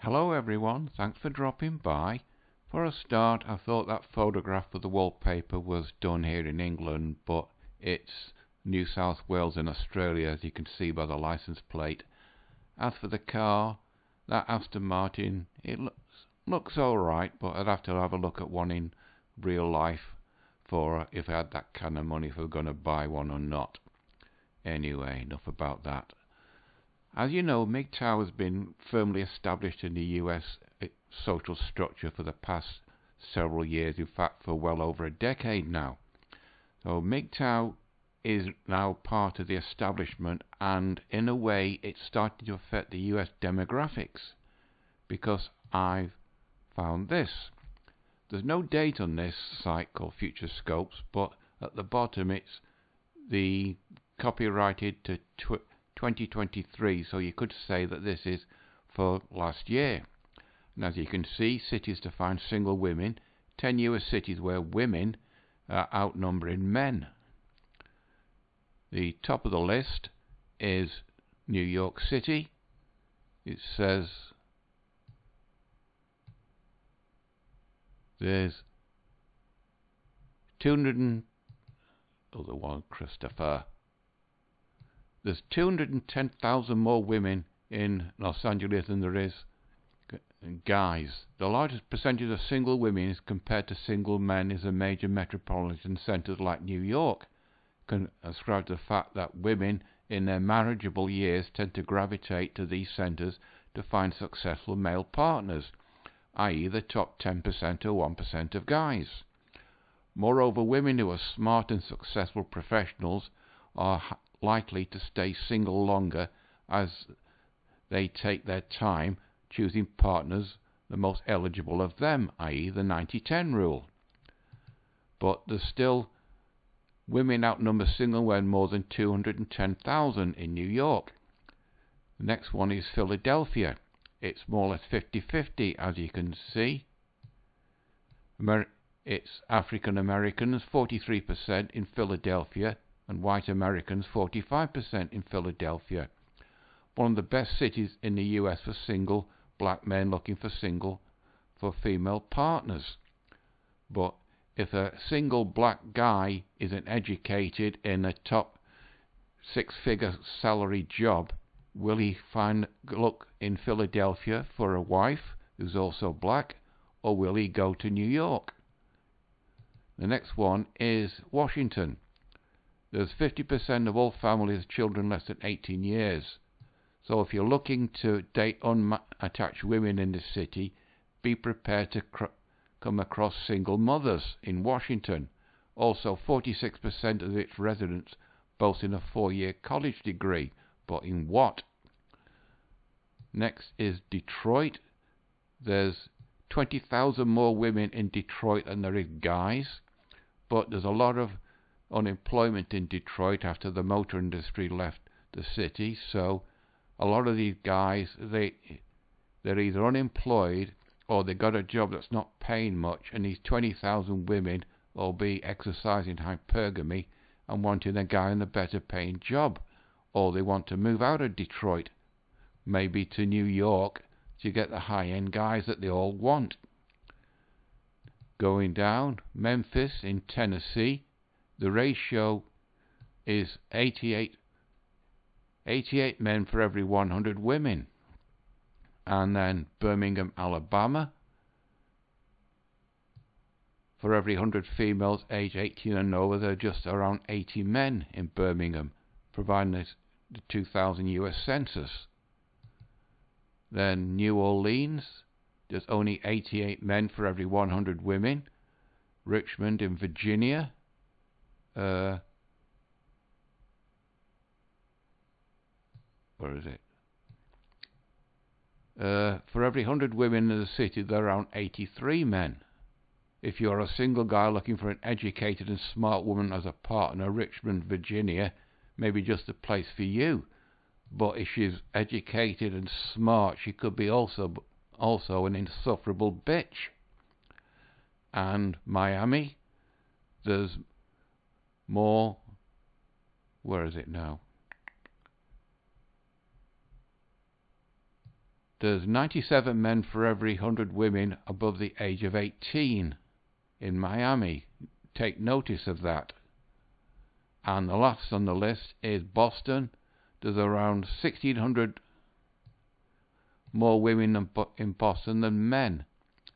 Hello everyone, thanks for dropping by. For a start, I thought that photograph for the wallpaper was done here in England, but it's New South Wales in Australia, as you can see by the license plate. As for the car, that Aston Martin, it looks alright, but I'd have to have a look at one in real life for if I had that kind of money, if I was going to buy one or not. Anyway, enough about that. As you know, MGTOW has been firmly established in the US social structure for the past several years, in fact for well over a decade now. So MGTOW is now part of the establishment, and in a way it's starting to affect the US demographics, because I've found this. There's no date on this site called Future Scopes, but at the bottom it's the copyrighted to 2023, so you could say that this is for last year. And as you can see, cities to find single women, 10 US cities where women are outnumbering men. The top of the list is New York City. It says there's 210,000 more women in Los Angeles than there is guys. The largest percentage of single women compared to single men is in major metropolitan centers like New York. Can ascribe to the fact that women in their marriageable years tend to gravitate to these centers to find successful male partners, i.e. the top 10% or 1% of guys. Moreover, women who are smart and successful professionals are likely to stay single longer, as they take their time choosing partners the most eligible of them, i.e. the 90-10 rule. But there's still women outnumber single men more than 210,000 in New York. The next one is Philadelphia. It's more or less 50-50, as you can see. It's African Americans 43% in Philadelphia, and white Americans 45% in Philadelphia. One of the best cities in the US for single black men looking for female partners. But if a single black guy isn't educated in a top six-figure salary job, will he look in Philadelphia for a wife who's also black, or will he go to New York? The next one is Washington. There's 50% of all families with children less than 18 years. So if you're looking to date unattached women in this city, be prepared to come across single mothers in Washington. Also, 46% of its residents boasting a 4-year college degree. But in what? Next is Detroit. There's 20,000 more women in Detroit than there is guys. But there's a lot of unemployment in Detroit after the motor industry left the city, so a lot of these guys, they're either unemployed or they got a job that's not paying much, and these 20,000 women will be exercising hypergamy and wanting a guy in a better paying job, or they want to move out of Detroit, maybe to New York, to get the high-end guys that they all want. Going down, Memphis in Tennessee, the ratio is 88 men for every 100 women. And then Birmingham, Alabama, for every 100 females aged 18 and over, there are just around 80 men in Birmingham, providing the 2000 US Census. Then New Orleans, there's only 88 men for every 100 women. Richmond in Virginia, where is it? For every 100 women in the city, there are around 83 men. If you're a single guy looking for an educated and smart woman as a partner, Richmond, Virginia may be just the place for you. But if she's educated and smart, she could be also an insufferable bitch. And Miami, there's more. Where is it now? There's 97 men for every 100 women above the age of 18 in Miami. Take notice of that. And the last on the list is Boston. There's around 1,600 more women in Boston than men.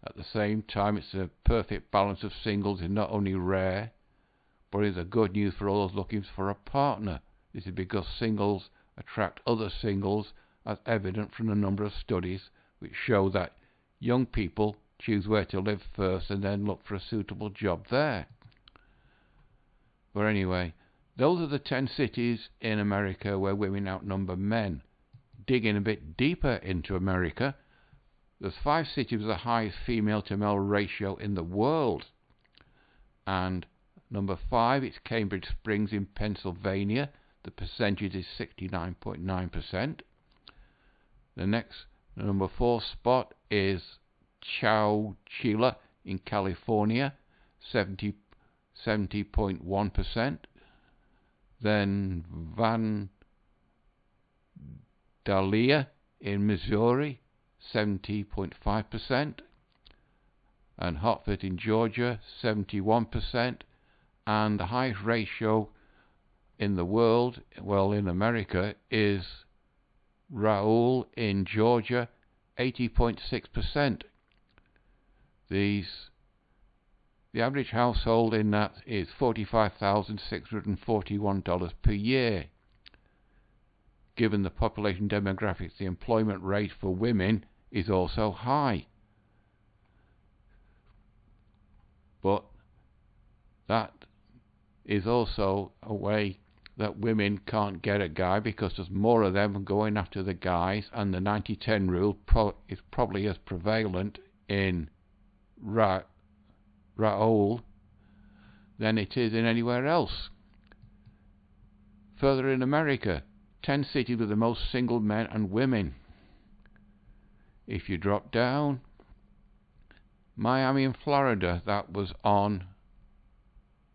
At the same time, it's a perfect balance of singles. Is not only rare, but is a good news for all those looking for a partner. This is because singles attract other singles, as evident from a number of studies which show that young people choose where to live first and then look for a suitable job there. But anyway, those are the 10 cities in America where women outnumber men. Digging a bit deeper into America, there's 5 cities with the highest female to male ratio in the world. And number 5, it's Cambridge Springs in Pennsylvania. The percentage is 69.9%. The next, number 4 spot is Chowchilla in California, 70.1%. Then Vandalia in Missouri, 70.5%. And Hartford in Georgia, 71%. And the highest ratio in the world, well, in America, is Raoul in Georgia, 80.6%. The average household in that is $45,641 per year. Given the population demographics, the employment rate for women is also high. But that is also a way that women can't get a guy because there's more of them going after the guys, and the 90-10 rule is probably as prevalent in Raoul than it is in anywhere else. Further in America, 10 cities with the most single men and women. If you drop down, Miami in Florida, that was on,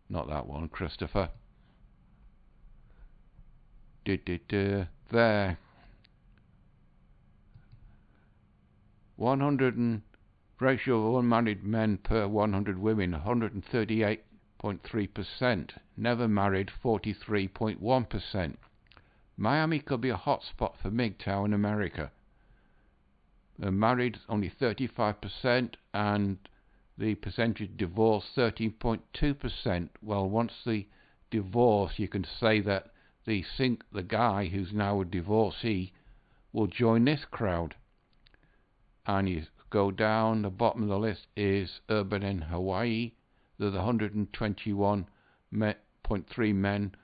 not that one, Christopher. There. 100 ratio of unmarried men per 100 women, 138.3%. Never married, 43.1%. Miami could be a hot spot for MGTOW in America. Married only 35%, and the percentage divorced 13.2%. Well, once the divorce, you can say that the guy who's now a divorcee will join this crowd. And you go down, the bottom of the list is urban in Hawaii. There's 121.3 men,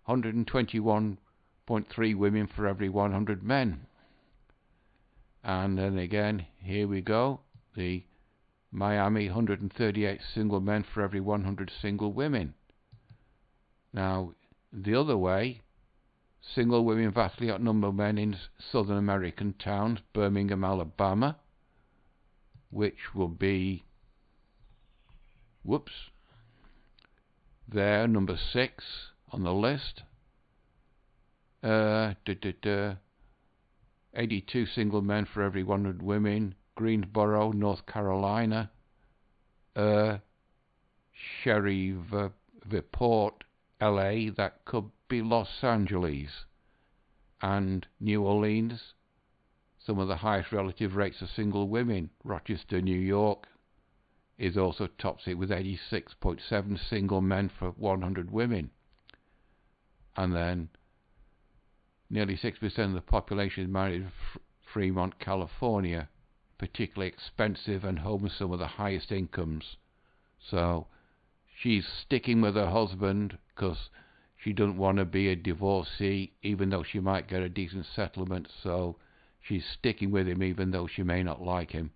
121.3 women for every 100 men. And then again, here we go, the Miami, 138 single men for every 100 single women. Now, the other way, single women vastly outnumber men in Southern American towns, Birmingham, Alabama, which will be, there, number 6 on the list. 82 single men for every 100 women. Greensboro, North Carolina. Shreveport, LA, that could be Los Angeles. And New Orleans, some of the highest relative rates of single women. Rochester, New York, is also tops it with 86.7 single men for 100 women. And then nearly 6% of the population is married in Fremont, California, particularly expensive and home with some of the highest incomes. So she's sticking with her husband because she doesn't want to be a divorcee, even though she might get a decent settlement. So she's sticking with him even though she may not like him.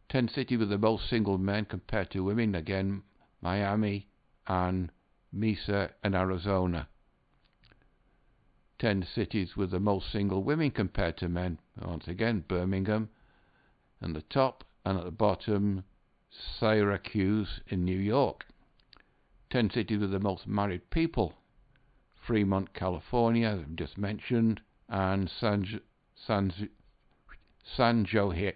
10 cities with the most single men compared to women, again Miami and Mesa and Arizona. 10 cities with the most single women compared to men, once again Birmingham and the top, and at the bottom Syracuse in New York. 10 cities with the most married people, Fremont, California, as I've just mentioned, and San San Jose,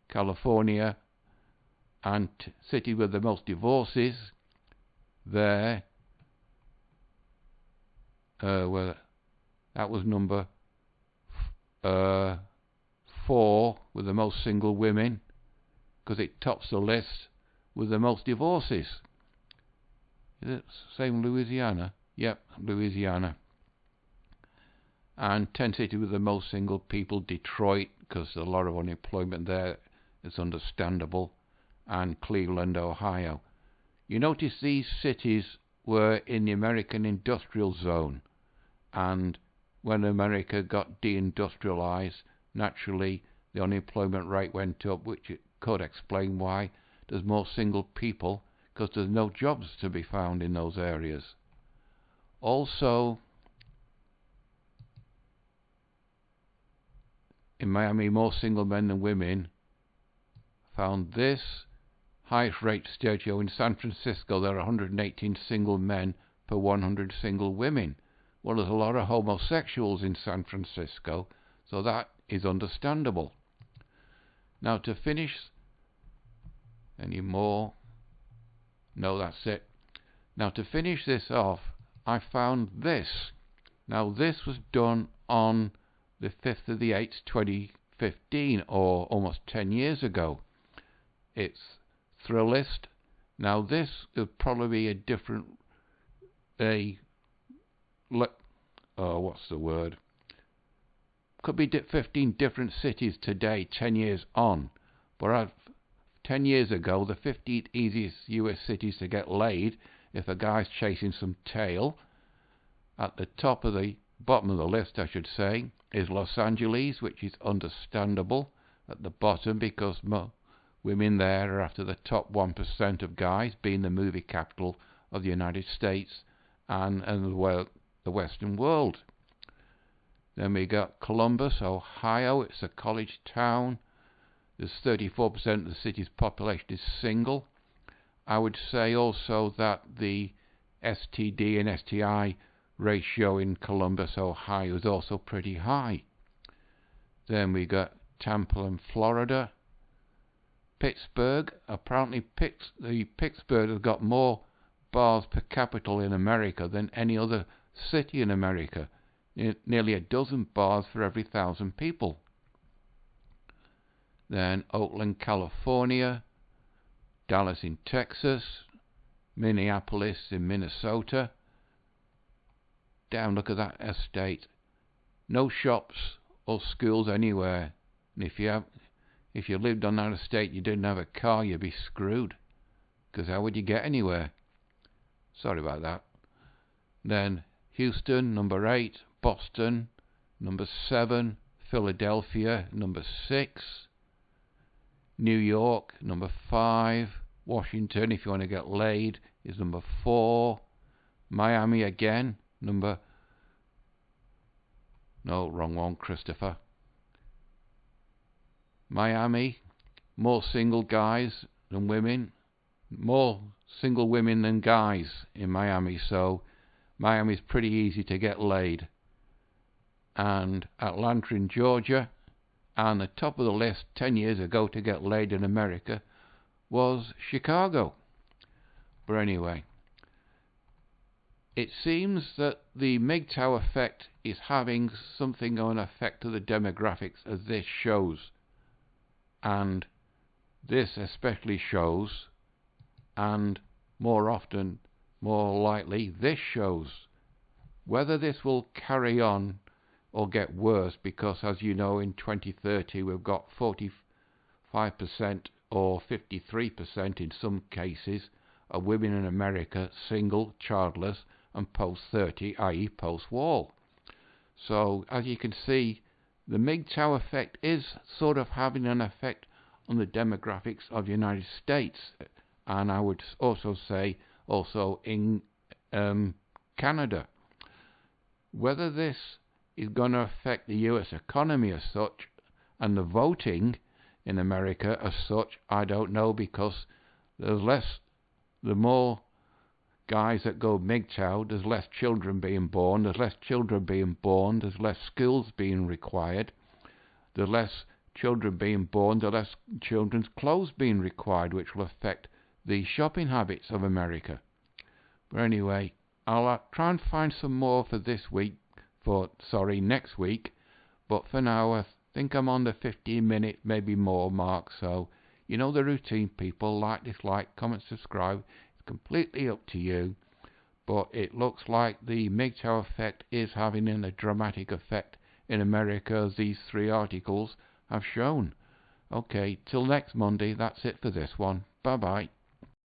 California, and city with the most divorces there. Well, that was number 4 with the most single women, because it tops the list with the most divorces. Is it same Louisiana? Yep, Louisiana. And 10 cities with the most single people, Detroit, because there's a lot of unemployment there, it's understandable, and Cleveland, Ohio. You notice these cities were in the American industrial zone, and when America got deindustrialized, naturally the unemployment rate went up, which it could explain why there's more single people, because there's no jobs to be found in those areas. Also, in Miami, more single men than women. Found this highest rate studio in San Francisco. There are 118 single men per 100 single women. Well, there's a lot of homosexuals in San Francisco, so that is understandable. Now, to finish, any more? No, that's it. Now, to finish this off, I found this. Now, this was done on the 5th of the 8th, 2015, or almost 10 years ago. It's Thrillist. Now, this would probably be a different, what's the word? Could be 15 different cities today, 10 years on. But 10 years ago, the 15 easiest US cities to get laid if a guy's chasing some tail. At the bottom of the list, I should say, is Los Angeles, which is understandable. At the bottom, because women there are after the top 1% of guys, being the movie capital of the United States and the Western world. Then we got Columbus, Ohio. It's a college town. There's 34% of the city's population is single. I would say also that the STD and STI ratio in Columbus, Ohio is also pretty high. Then we got Tampa in Florida. Pittsburgh. Apparently Pittsburgh has got more bars per capita in America than any other city in America. Nearly a dozen bars for every 1,000 people. Then Oakland, California. Dallas in Texas. Minneapolis in Minnesota. Damn, look at that estate. No shops or schools anywhere. And if you lived on that estate, you didn't have a car, you'd be screwed. Because how would you get anywhere? Sorry about that. Then Houston, number 8. Boston, number 7. Philadelphia, number 6. New York, number 5. Washington, if you want to get laid, is number 4. Miami again, wrong one, Christopher. Miami, more single guys than women. More single women than guys in Miami, so Miami's pretty easy to get laid. And Atlanta in Georgia, and the top of the list 10 years ago to get laid in America was Chicago. But anyway, it seems that the MGTOW effect is having something of an effect to the demographics, as this shows. And this especially shows, and more often, more likely, this shows. Whether this will carry on or get worse, because as you know, in 2030 we've got 45% or 53% in some cases of women in America single, childless, and post-30, i.e. post-war. So as you can see, the MGTOW effect is sort of having an effect on the demographics of the United States, and I would also say also in Canada. Whether this is going to affect the US economy as such and the voting in America as such, I don't know, because the more guys that go MGTOW, there's less children being born. There's less children being born, there's less skills being required, the less children being born, the less children's clothes being required, which will affect the shopping habits of America. But anyway, I'll try and find some more for this week, next week. But for now, I think I'm on the 15-minute, maybe more mark. So, you know the routine, people. Like, dislike, comment, subscribe. It's completely up to you. But it looks like the MGTOW effect is having a dramatic effect in America, as these 3 articles have shown. Okay, till next Monday, that's it for this one. Bye-bye.